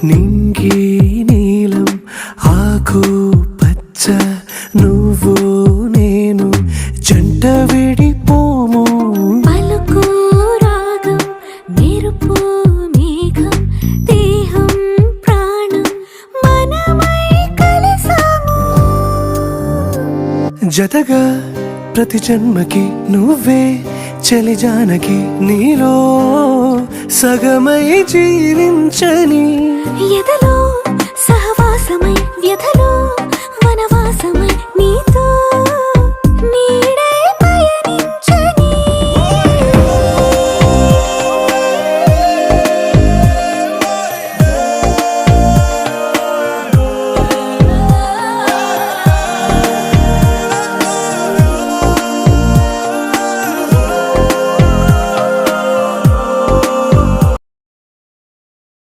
నింగి నీలం ఆకు పచ్చ నువ్వు నేను జంట విడిపోము. పలుకు రాగం మెరుపు మేఘం దేహం ప్రాణం మనమై కలిసాము. జతగా ప్రతి జన్మకి నువ్వే చలి జానకి, నీలో సగమై జీవించని ఎదల